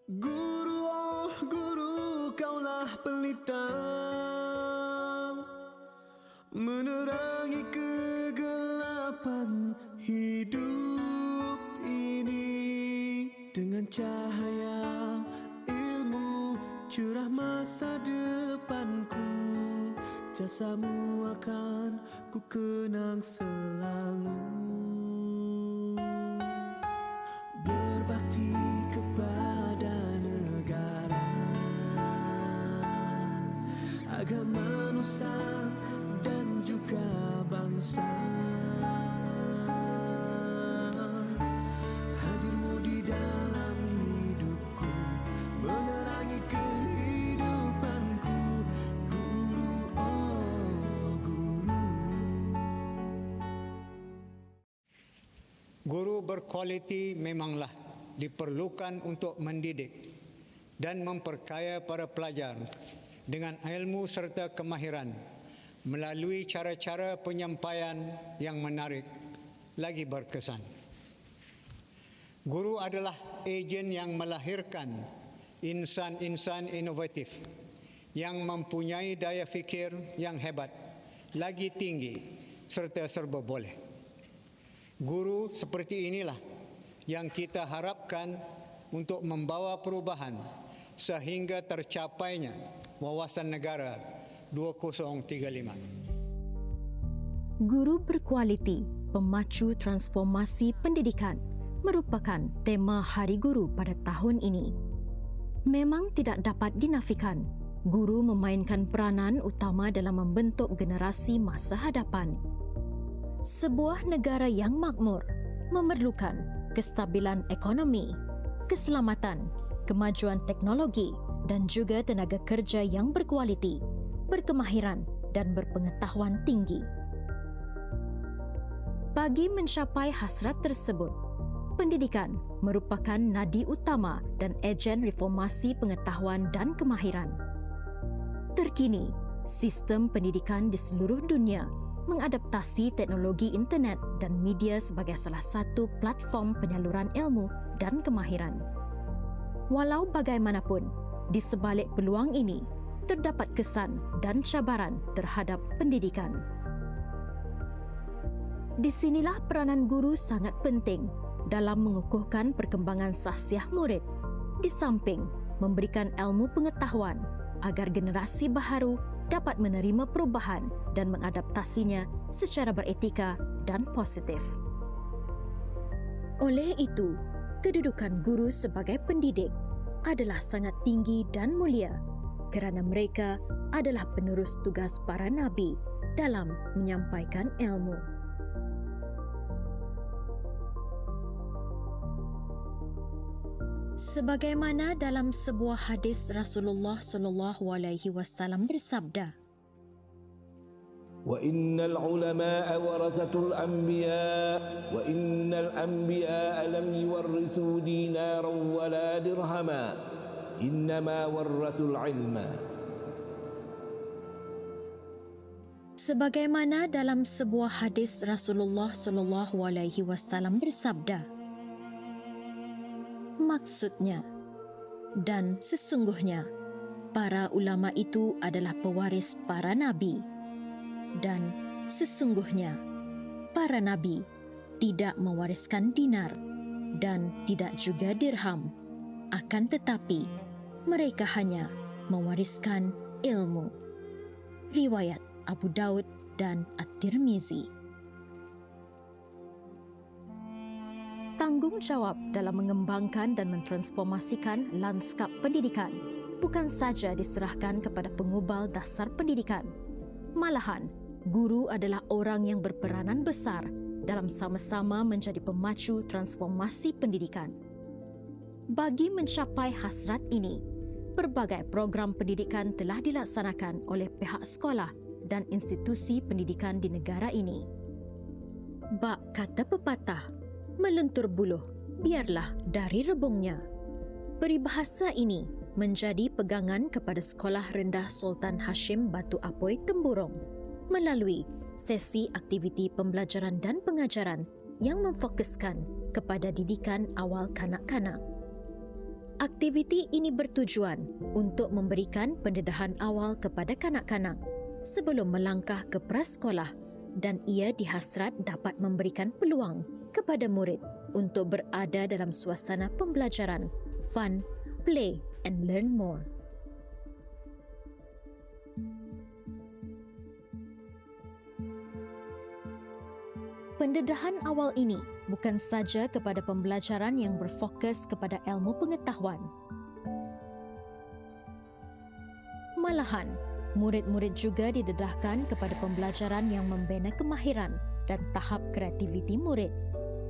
Guru, oh guru, kaulah pelita menerangi kegelapan hidup ini. Dengan cahaya ilmu cerah masa depanku, jasamu akan ku kenang selalu. Berbakti kepada negara, agama nusa dan juga bangsa. Hadirmu di dalam hidupku, menerangi kehidupanku. Guru, oh guru. Guru berkualiti memanglah diperlukan untuk mendidik dan memperkaya para pelajar dengan ilmu serta kemahiran melalui cara-cara penyampaian yang menarik lagi berkesan. Guru adalah ejen yang melahirkan insan-insan inovatif yang mempunyai daya fikir yang hebat, lagi tinggi serta serba boleh. Guru seperti inilah yang kita harapkan untuk membawa perubahan sehingga tercapainya wawasan negara 2035. Guru berkualiti, pemacu transformasi pendidikan merupakan tema Hari Guru pada tahun ini. Memang tidak dapat dinafikan, guru memainkan peranan utama dalam membentuk generasi masa hadapan. Sebuah negara yang makmur memerlukan kestabilan ekonomi, keselamatan, kemajuan teknologi dan juga tenaga kerja yang berkualiti, berkemahiran dan berpengetahuan tinggi. Bagi mencapai hasrat tersebut, pendidikan merupakan nadi utama dan ejen reformasi pengetahuan dan kemahiran. Terkini, sistem pendidikan di seluruh dunia mengadaptasi teknologi internet dan media sebagai salah satu platform penyaluran ilmu dan kemahiran. Walau bagaimanapun, di sebalik peluang ini, terdapat kesan dan cabaran terhadap pendidikan. Di sinilah peranan guru sangat penting dalam mengukuhkan perkembangan sahsiah murid, di samping memberikan ilmu pengetahuan agar generasi baharu dapat menerima perubahan dan mengadaptasinya secara beretika dan positif. Oleh itu, kedudukan guru sebagai pendidik adalah sangat tinggi dan mulia kerana mereka adalah penerus tugas para nabi dalam menyampaikan ilmu. Sebagaimana dalam sebuah hadis Rasulullah sallallahu alaihi wasallam bersabda, وَإِنَّ الْعُلَمَاءَ وَرَثَةُ الْأَنْبِيَاءِ وَإِنَّ الْأَنْبِيَاءَ لَمْ يُوَرِّثُوا دِينَارًا وَلَا دِرْهَمًا إِنَّمَا وَرَّثُوا الْعِلْمَ. Sebagaimana dalam sebuah hadis Rasulullah sallallahu alaihi wasallam bersabda, maksudnya, dan sesungguhnya para ulama itu adalah pewaris para nabi, dan sesungguhnya para nabi tidak mewariskan dinar dan tidak juga dirham, akan tetapi mereka hanya mewariskan ilmu. Riwayat Abu Daud dan At-Tirmizi. Tanggungjawab dalam mengembangkan dan mentransformasikan lanskap pendidikan bukan saja diserahkan kepada pengubal dasar pendidikan. Malahan, guru adalah orang yang berperanan besar dalam sama-sama menjadi pemacu transformasi pendidikan. Bagi mencapai hasrat ini, berbagai program pendidikan telah dilaksanakan oleh pihak sekolah dan institusi pendidikan di negara ini. Bak kata pepatah, melentur buluh, biarlah dari rebungnya. Peribahasa ini menjadi pegangan kepada Sekolah Rendah Sultan Hashim Batu Apoi Temburong melalui sesi aktiviti pembelajaran dan pengajaran yang memfokuskan kepada didikan awal kanak-kanak. Aktiviti ini bertujuan untuk memberikan pendedahan awal kepada kanak-kanak sebelum melangkah ke prasekolah dan ia dihasrat dapat memberikan peluang kepada murid untuk berada dalam suasana pembelajaran, fun, play and learn more. Pendedahan awal ini bukan saja kepada pembelajaran yang berfokus kepada ilmu pengetahuan. Malahan, murid-murid juga didedahkan kepada pembelajaran yang membina kemahiran dan tahap kreativiti murid,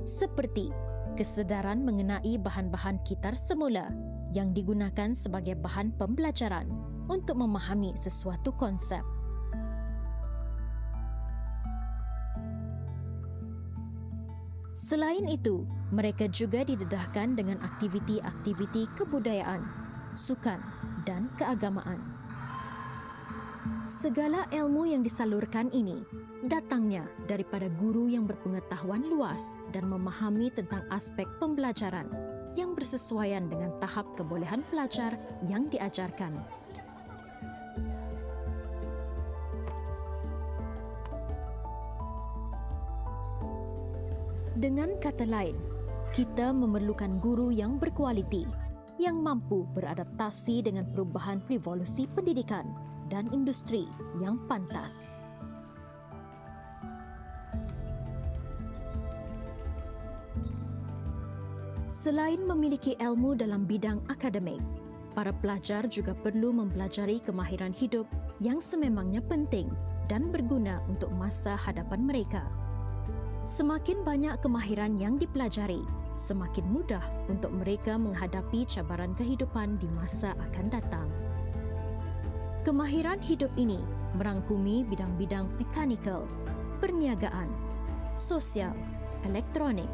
seperti kesedaran mengenai bahan-bahan kitar semula yang digunakan sebagai bahan pembelajaran untuk memahami sesuatu konsep. Selain itu, mereka juga didedahkan dengan aktiviti-aktiviti kebudayaan, sukan dan keagamaan. Segala ilmu yang disalurkan ini datangnya daripada guru yang berpengetahuan luas dan memahami tentang aspek pembelajaran yang bersesuaian dengan tahap kebolehan pelajar yang diajarkan. Dengan kata lain, kita memerlukan guru yang berkualiti, yang mampu beradaptasi dengan perubahan revolusi pendidikan dan industri yang pantas. Selain memiliki ilmu dalam bidang akademik, para pelajar juga perlu mempelajari kemahiran hidup yang sememangnya penting dan berguna untuk masa hadapan mereka. Semakin banyak kemahiran yang dipelajari, semakin mudah untuk mereka menghadapi cabaran kehidupan di masa akan datang. Kemahiran hidup ini merangkumi bidang-bidang mekanikal, perniagaan, sosial, elektronik,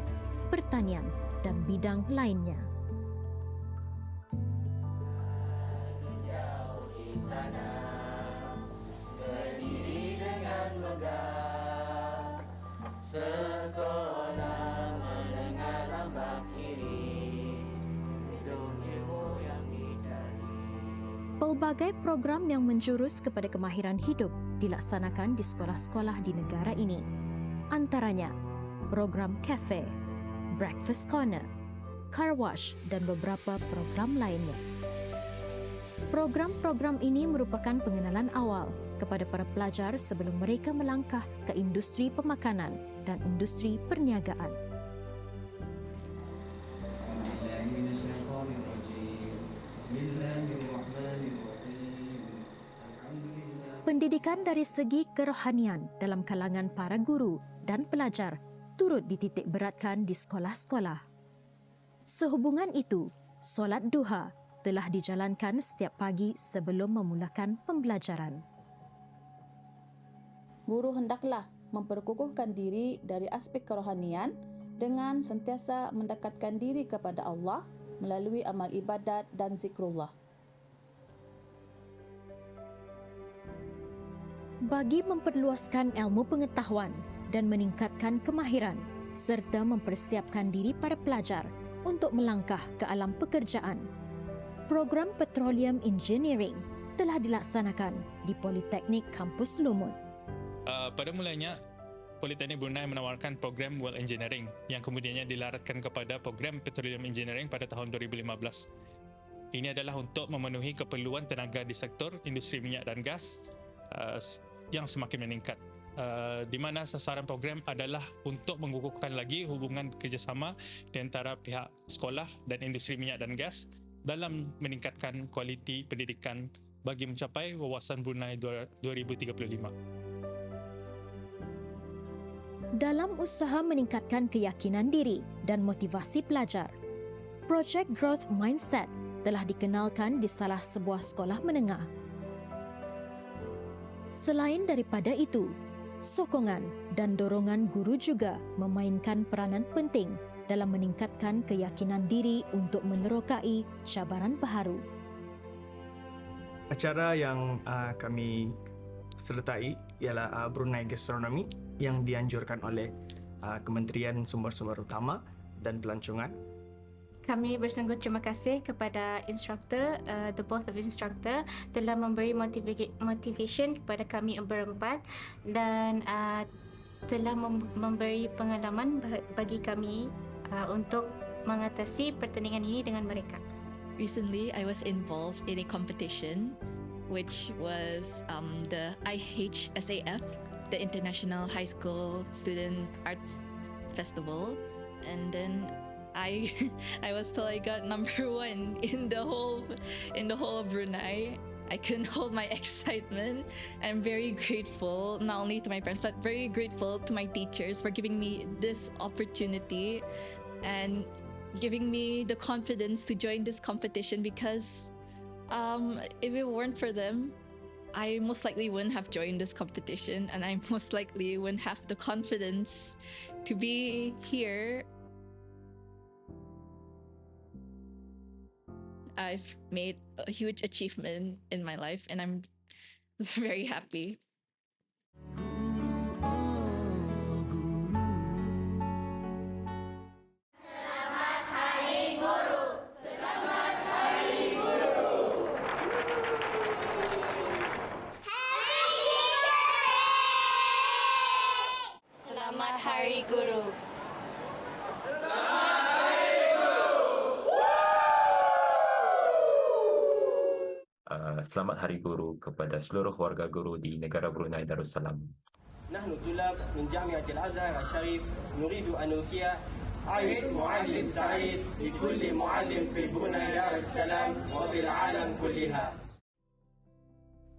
pertanian dan bidang lainnya. Pelbagai program yang menjurus kepada kemahiran hidup dilaksanakan di sekolah-sekolah di negara ini. Antaranya, program Cafe, Breakfast Corner, Car Wash dan beberapa program lainnya. Program-program ini merupakan pengenalan awal kepada para pelajar sebelum mereka melangkah ke industri pemakanan dan industri perniagaan. Pendidikan dari segi kerohanian dalam kalangan para guru dan pelajar turut dititik beratkan di sekolah-sekolah. Sehubungan itu, solat duha telah dijalankan setiap pagi sebelum memulakan pembelajaran. Guru hendaklah memperkukuhkan diri dari aspek kerohanian dengan sentiasa mendekatkan diri kepada Allah melalui amal ibadat dan zikrullah. Bagi memperluaskan ilmu pengetahuan dan meningkatkan kemahiran serta mempersiapkan diri para pelajar untuk melangkah ke alam pekerjaan, program Petroleum Engineering telah dilaksanakan di Politeknik Kampus Lumut. Pada mulanya, Politeknik Brunei menawarkan program World Engineering yang kemudiannya dilaratkan kepada program Petroleum Engineering pada tahun 2015. Ini adalah untuk memenuhi keperluan tenaga di sektor industri minyak dan gas yang semakin meningkat, di mana sasaran program adalah untuk mengukuhkan lagi hubungan kerjasama di antara pihak sekolah dan industri minyak dan gas dalam meningkatkan kualiti pendidikan bagi mencapai wawasan Brunei 2035. Dalam usaha meningkatkan keyakinan diri dan motivasi pelajar, Project Growth Mindset telah dikenalkan di salah sebuah sekolah menengah. Selain daripada itu, sokongan dan dorongan guru juga memainkan peranan penting dalam meningkatkan keyakinan diri untuk menerokai cabaran baharu. Acara yang kami sertai ialah Brunei Gastronomy yang dianjurkan oleh Kementerian Sumber-Sumber Utama dan Pelancongan. Kami bersungguh terima kasih kepada instruktor, the both of instructor telah memberi motivation kepada kami berempat dan telah memberi pengalaman bagi kami untuk mengatasi pertandingan ini dengan mereka. Recently, I was involved in a competition, which was the IHSAF, the International High School Student Art Festival, and then I was told I got #1 in the whole of Brunei. I couldn't hold my excitement. I'm very grateful, not only to my parents, but very grateful to my teachers for giving me this opportunity and giving me the confidence to join this competition, because if it weren't for them, I most likely wouldn't have joined this competition, and I most likely wouldn't have the confidence to be here. I've made a huge achievement in my life, and I'm very happy. Selamat Hari Guru. Selamat Hari Guru kepada seluruh warga guru di negara Brunei Darussalam. نحن طلاب من جامعة الأزهر الشريف نريد أن نهدي عيد معلم سعيد لكل معلم في برunei Darussalam وفي العالم كلها.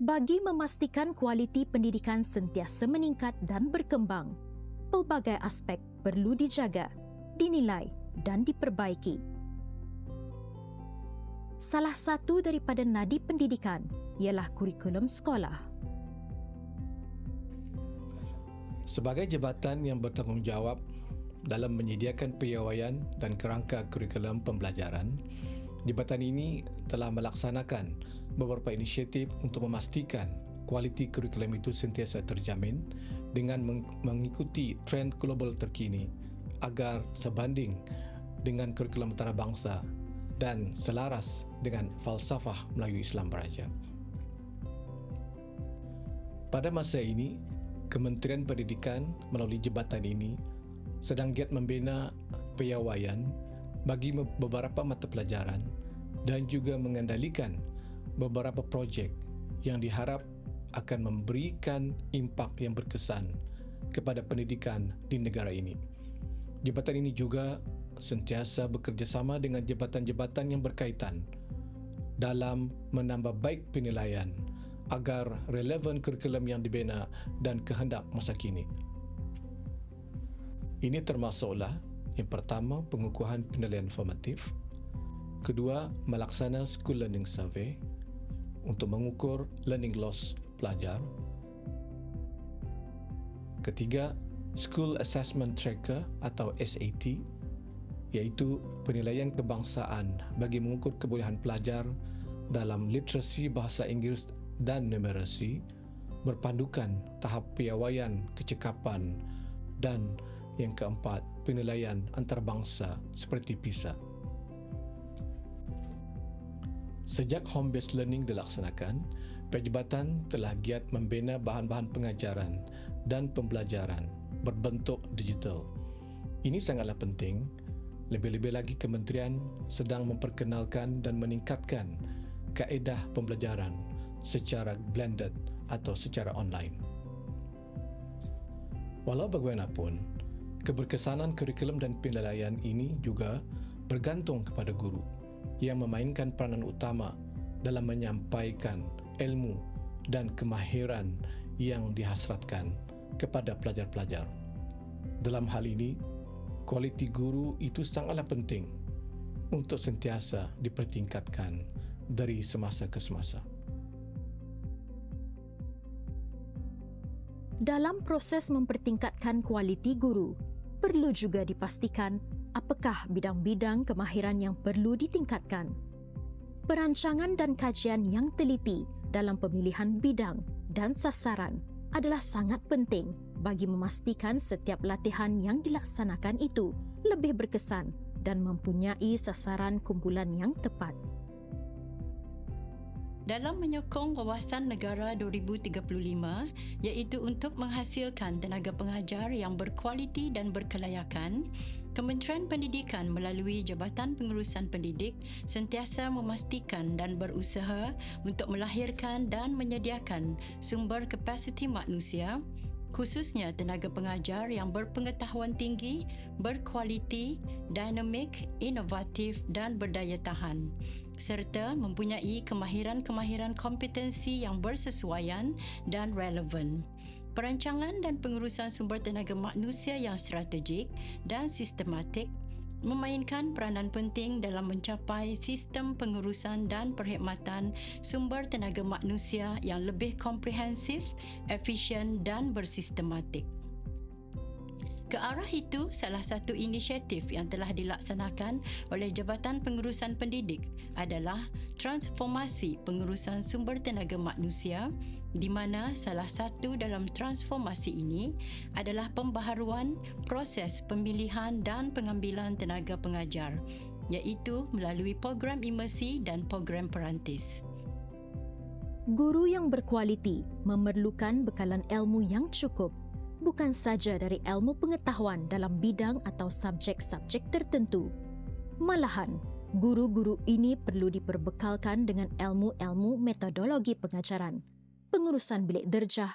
Bagi memastikan kualiti pendidikan sentiasa meningkat dan berkembang, pelbagai aspek perlu dijaga, dinilai dan diperbaiki. Salah satu daripada nadi pendidikan ialah kurikulum sekolah. Sebagai jabatan yang bertanggungjawab dalam menyediakan piawaian dan kerangka kurikulum pembelajaran, jabatan ini telah melaksanakan beberapa inisiatif untuk memastikan kualiti kurikulum itu sentiasa terjamin dengan mengikuti trend global terkini agar sebanding dengan kurikulum antarabangsa dan selaras dengan falsafah Melayu Islam Beraja. Pada masa ini, Kementerian Pendidikan melalui jabatan ini sedang giat membina piawaian bagi beberapa mata pelajaran dan juga mengendalikan beberapa projek yang diharap akan memberikan impak yang berkesan kepada pendidikan di negara ini. Jabatan ini juga sentiasa bekerjasama dengan jabatan-jabatan yang berkaitan dalam menambah baik penilaian agar relevan kurikulum yang dibina dan kehendak masa kini. Ini termasuklah yang pertama, pengukuhan penilaian formatif, kedua, melaksana school learning survey untuk mengukur learning loss pelajar, ketiga, school assessment tracker atau SAT, iaitu penilaian kebangsaan bagi mengukur kebolehan pelajar dalam literasi bahasa Inggeris dan numerasi, berpandukan tahap piawaian kecekapan, dan yang keempat, penilaian antarabangsa seperti PISA. Sejak home-based learning dilaksanakan, Pejabatan telah giat membina bahan-bahan pengajaran dan pembelajaran berbentuk digital. Ini sangatlah penting, lebih-lebih lagi kementerian sedang memperkenalkan dan meningkatkan kaedah pembelajaran secara blended atau secara online. Walau bagaimanapun, keberkesanan kurikulum dan penilaian ini juga bergantung kepada guru yang memainkan peranan utama dalam menyampaikan ilmu dan kemahiran yang dihasratkan kepada pelajar-pelajar. Dalam hal ini, kualiti guru itu sangatlah penting untuk sentiasa dipertingkatkan dari semasa ke semasa. Dalam proses mempertingkatkan kualiti guru, perlu juga dipastikan apakah bidang-bidang kemahiran yang perlu ditingkatkan. Perancangan dan kajian yang teliti dalam pemilihan bidang dan sasaran adalah sangat penting bagi memastikan setiap latihan yang dilaksanakan itu lebih berkesan dan mempunyai sasaran kumpulan yang tepat. Dalam menyokong wawasan negara 2035 iaitu untuk menghasilkan tenaga pengajar yang berkualiti dan berkelayakan, Kementerian Pendidikan melalui Jabatan Pengurusan Pendidik sentiasa memastikan dan berusaha untuk melahirkan dan menyediakan sumber kapasiti manusia, khususnya tenaga pengajar yang berpengetahuan tinggi, berkualiti, dinamik, inovatif dan berdaya tahan, serta mempunyai kemahiran-kemahiran kompetensi yang bersesuaian dan relevan. Perancangan dan pengurusan sumber tenaga manusia yang strategik dan sistematik memainkan peranan penting dalam mencapai sistem pengurusan dan perkhidmatan sumber tenaga manusia yang lebih komprehensif, efisien dan bersistematik. Ke arah itu, salah satu inisiatif yang telah dilaksanakan oleh Jabatan Pengurusan Pendidik adalah transformasi pengurusan sumber tenaga manusia, di mana salah satu dalam transformasi ini adalah pembaharuan proses pemilihan dan pengambilan tenaga pengajar, iaitu melalui program imersi dan program perantis. Guru yang berkualiti memerlukan bekalan ilmu yang cukup, bukan saja dari ilmu pengetahuan dalam bidang atau subjek-subjek tertentu. Malahan, guru-guru ini perlu diperbekalkan dengan ilmu-ilmu metodologi pengajaran, pengurusan bilik derjah,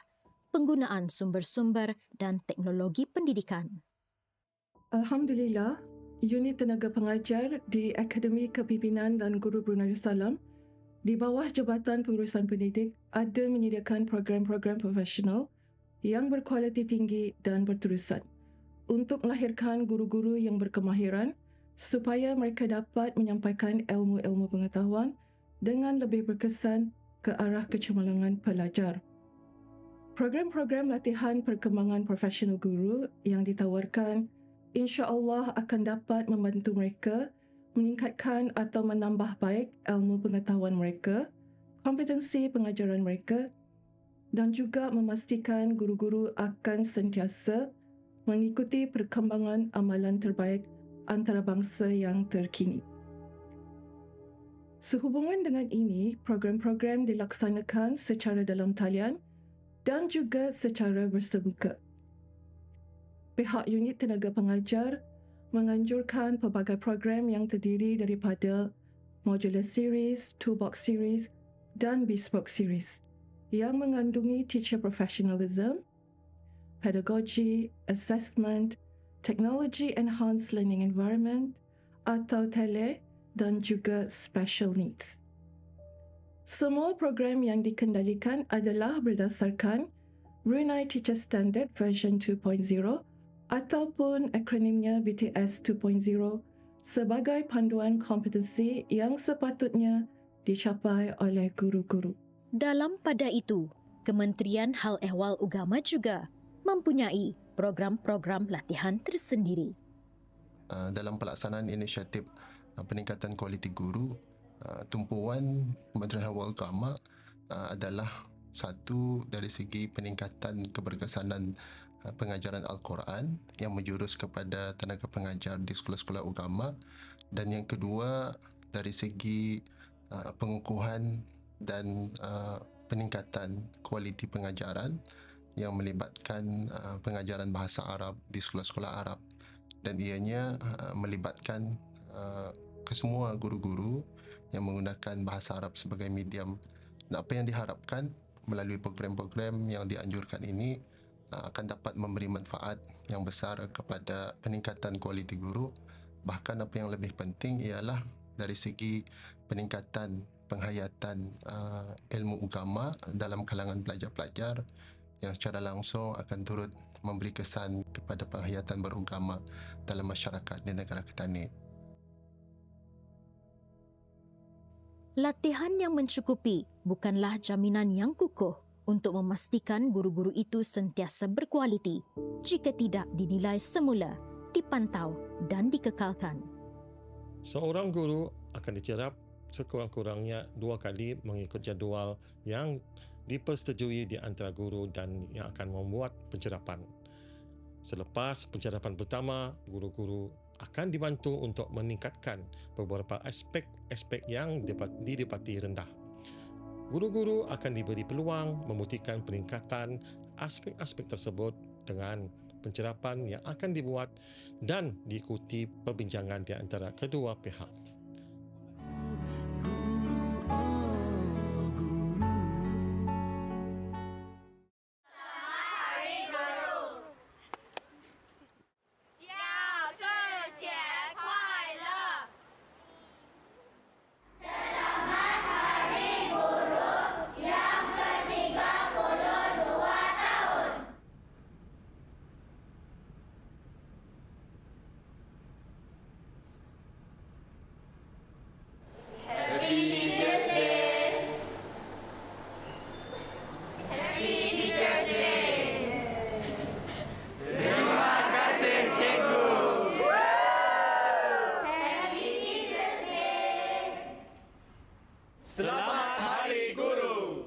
penggunaan sumber-sumber dan teknologi pendidikan. Alhamdulillah, unit tenaga pengajar di Akademi Kepimpinan dan Guru Brunei Darussalam di bawah Jabatan Pengurusan Pendidik ada menyediakan program-program profesional yang berkualiti tinggi dan berterusan untuk melahirkan guru-guru yang berkemahiran supaya mereka dapat menyampaikan ilmu-ilmu pengetahuan dengan lebih berkesan ke arah kecemerlangan pelajar. Program-program latihan perkembangan profesional guru yang ditawarkan insya-Allah akan dapat membantu mereka meningkatkan atau menambah baik ilmu pengetahuan mereka, kompetensi pengajaran mereka dan juga memastikan guru-guru akan sentiasa mengikuti perkembangan amalan terbaik antarabangsa yang terkini. Sehubungan dengan ini, program-program dilaksanakan secara dalam talian dan juga secara bersemuka. Pihak unit tenaga pengajar menganjurkan pelbagai program yang terdiri daripada modular series, toolbox series dan bespoke series yang mengandungi teacher professionalism, pedagogy, assessment, technology enhanced learning environment atau TELE dan juga special needs. Semua program yang dikendalikan adalah berdasarkan Brunei Teacher Standard version 2.0 ataupun akronimnya BTS 2.0 sebagai panduan kompetensi yang sepatutnya dicapai oleh guru-guru. Dalam pada itu, Kementerian Hal Ehwal Agama juga mempunyai program-program latihan tersendiri. Dalam pelaksanaan inisiatif peningkatan kualiti guru, tumpuan Kementerian Hal Ehwal Agama adalah satu dari segi peningkatan keberkesanan pengajaran Al-Quran yang menjurus kepada tenaga pengajar di sekolah-sekolah agama, dan yang kedua dari segi pengukuhan dan peningkatan kualiti pengajaran yang melibatkan pengajaran bahasa Arab di sekolah-sekolah Arab, dan ianya melibatkan kesemua guru-guru yang menggunakan bahasa Arab sebagai medium. Dan apa yang diharapkan melalui program-program yang dianjurkan ini akan dapat memberi manfaat yang besar kepada peningkatan kualiti guru. Bahkan apa yang lebih penting ialah dari segi peningkatan penghayatan ilmu agama dalam kalangan pelajar-pelajar yang secara langsung akan turut memberi kesan kepada penghayatan beragama dalam masyarakat di negara kita ini. Latihan yang mencukupi bukanlah jaminan yang kukuh untuk memastikan guru-guru itu sentiasa berkualiti jika tidak dinilai semula, dipantau dan dikekalkan. Seorang guru akan dicerap sekurang-kurangnya 2 kali mengikut jadual yang dipersetujui di antara guru dan yang akan membuat pencerapan. Selepas pencerapan pertama, guru-guru akan dibantu untuk meningkatkan beberapa aspek-aspek yang didapati rendah. Guru-guru akan diberi peluang membuktikan peningkatan aspek-aspek tersebut dengan pencerapan yang akan dibuat dan diikuti perbincangan di antara kedua pihak. Selamat Hari Guru.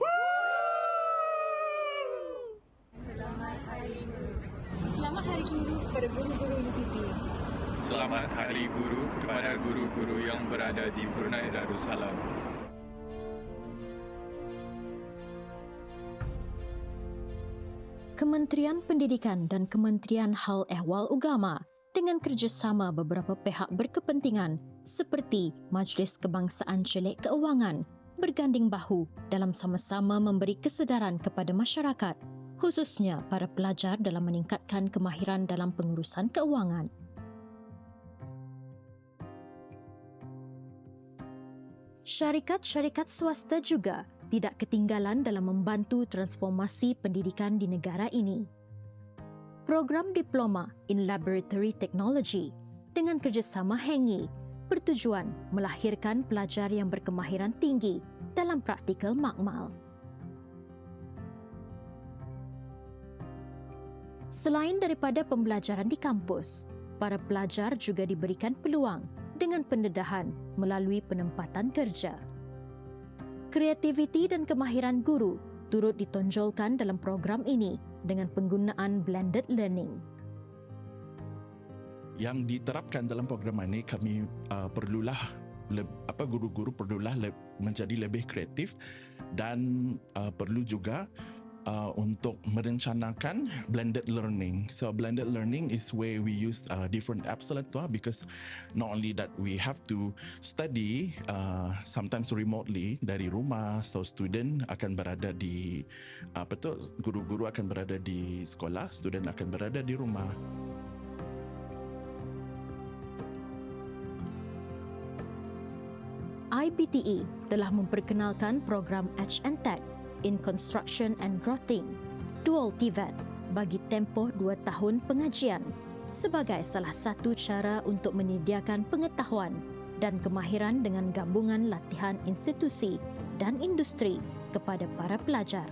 Selamat Hari Guru. Selamat Hari Guru kepada guru-guru UPT. Selamat Hari Guru kepada guru-guru yang berada di Brunei Darussalam. Kementerian Pendidikan dan Kementerian Hal Ehwal Agama dengan kerjasama beberapa pihak berkepentingan seperti Majlis Kebangsaan Celik Keuangan berganding bahu dalam sama-sama memberi kesedaran kepada masyarakat, khususnya para pelajar dalam meningkatkan kemahiran dalam pengurusan keuangan. Syarikat-syarikat swasta juga tidak ketinggalan dalam membantu transformasi pendidikan di negara ini. Program Diploma in Laboratory Technology dengan kerjasama HENGI bertujuan melahirkan pelajar yang berkemahiran tinggi dalam praktikal makmal. Selain daripada pembelajaran di kampus, para pelajar juga diberikan peluang dengan pendedahan melalui penempatan kerja. Kreativiti dan kemahiran guru turut ditonjolkan dalam program ini dengan penggunaan blended learning. Yang diterapkan dalam program ini, kami guru-guru perlulah menjadi lebih kreatif dan perlu juga untuk merencanakan blended learning. So blended learning is where we use different apps lah tu, because not only that we have to study sometimes remotely dari rumah, so student akan berada di guru-guru akan berada di sekolah, student akan berada di rumah. IPTE telah memperkenalkan program H&Tech in Construction and Growing, Dual TVET, bagi tempoh 2 tahun pengajian sebagai salah satu cara untuk menyediakan pengetahuan dan kemahiran dengan gabungan latihan institusi dan industri kepada para pelajar.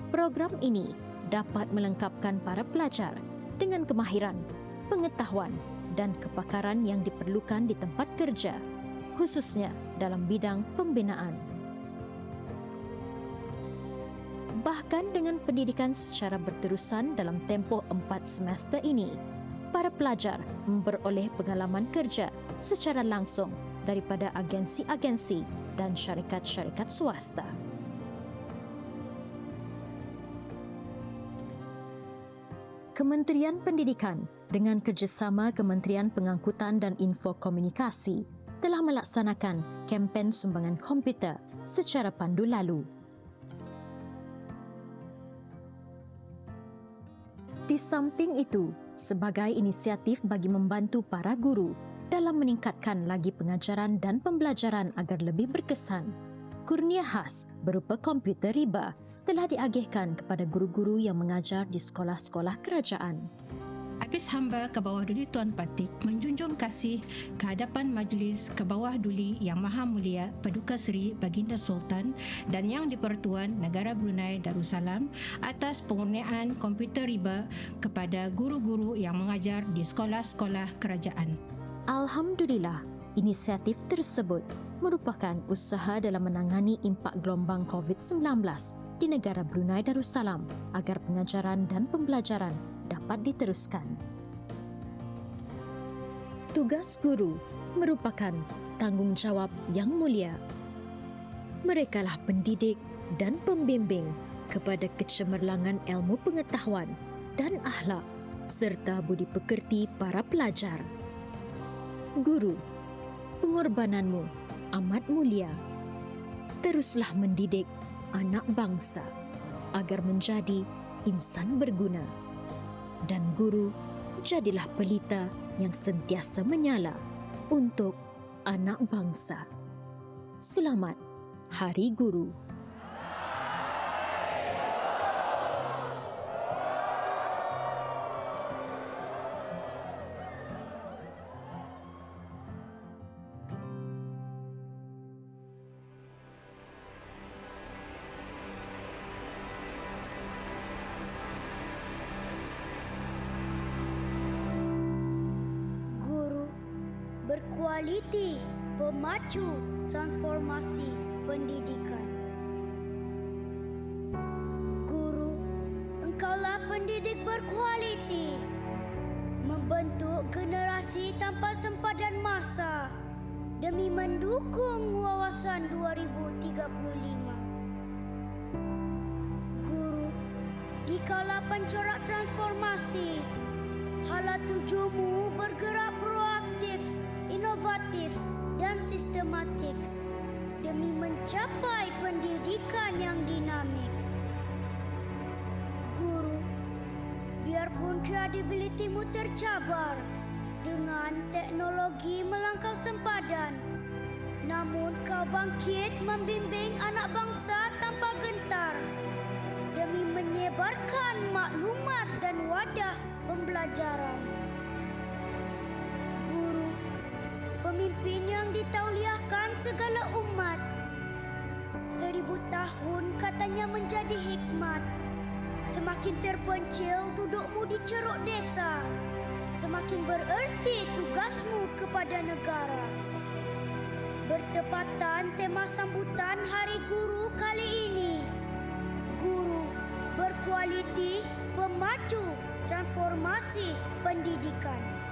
Program ini dapat melengkapkan para pelajar dengan kemahiran, pengetahuan dan kepakaran yang diperlukan di tempat kerja, khususnya dalam bidang pembinaan. Bahkan dengan pendidikan secara berterusan dalam tempoh 4 semester ini, para pelajar memperoleh pengalaman kerja secara langsung daripada agensi-agensi dan syarikat-syarikat swasta. Kementerian Pendidikan dengan kerjasama Kementerian Pengangkutan dan Infokomunikasi telah melaksanakan kempen sumbangan komputer secara pandu lalu. Di samping itu, sebagai inisiatif bagi membantu para guru dalam meningkatkan lagi pengajaran dan pembelajaran agar lebih berkesan, kurnia khas berupa komputer riba telah diagihkan kepada guru-guru yang mengajar di sekolah-sekolah kerajaan. Habis hamba ke bawah duli Tuan Patik menjunjung kasih ke hadapan Majlis ke bawah duli Yang Maha Mulia Paduka Seri Baginda Sultan dan Yang di-Pertuan Negara Brunei Darussalam atas pengurniaan komputer riba kepada guru-guru yang mengajar di sekolah-sekolah kerajaan. Alhamdulillah, inisiatif tersebut merupakan usaha dalam menangani impak gelombang COVID-19 di negara Brunei Darussalam agar pengajaran dan pembelajaran dapat diteruskan. Tugas guru merupakan tanggungjawab yang mulia. Merekalah pendidik dan pembimbing kepada kecemerlangan ilmu pengetahuan dan akhlak serta budi pekerti para pelajar. Guru, pengorbananmu amat mulia. Teruslah mendidik anak bangsa agar menjadi insan berguna. Dan guru, jadilah pelita yang sentiasa menyala untuk anak bangsa. Selamat Hari Guru. Berkualiti, pemacu transformasi pendidikan. Guru, engkaulah pendidik berkualiti, membentuk generasi tanpa sempadan masa demi mendukung wawasan 2035. Guru, dikala pencorak transformasi, hala tujumu bergerak proaktif, inovatif dan sistematik demi mencapai pendidikan yang dinamik. Guru, biarpun kredibilitimu tercabar dengan teknologi melangkau sempadan, namun kau bangkit membimbing anak bangsa tanpa gentar demi menyebarkan maklumat dan wadah pembelajaran. Guru, pemimpin yang ditauliahkan segala umat. 1000 tahun katanya menjadi hikmat. Semakin terpencil dudukmu di ceruk desa, semakin bererti tugasmu kepada negara. Bertepatan tema sambutan Hari Guru kali ini, guru berkualiti, pemacu transformasi pendidikan.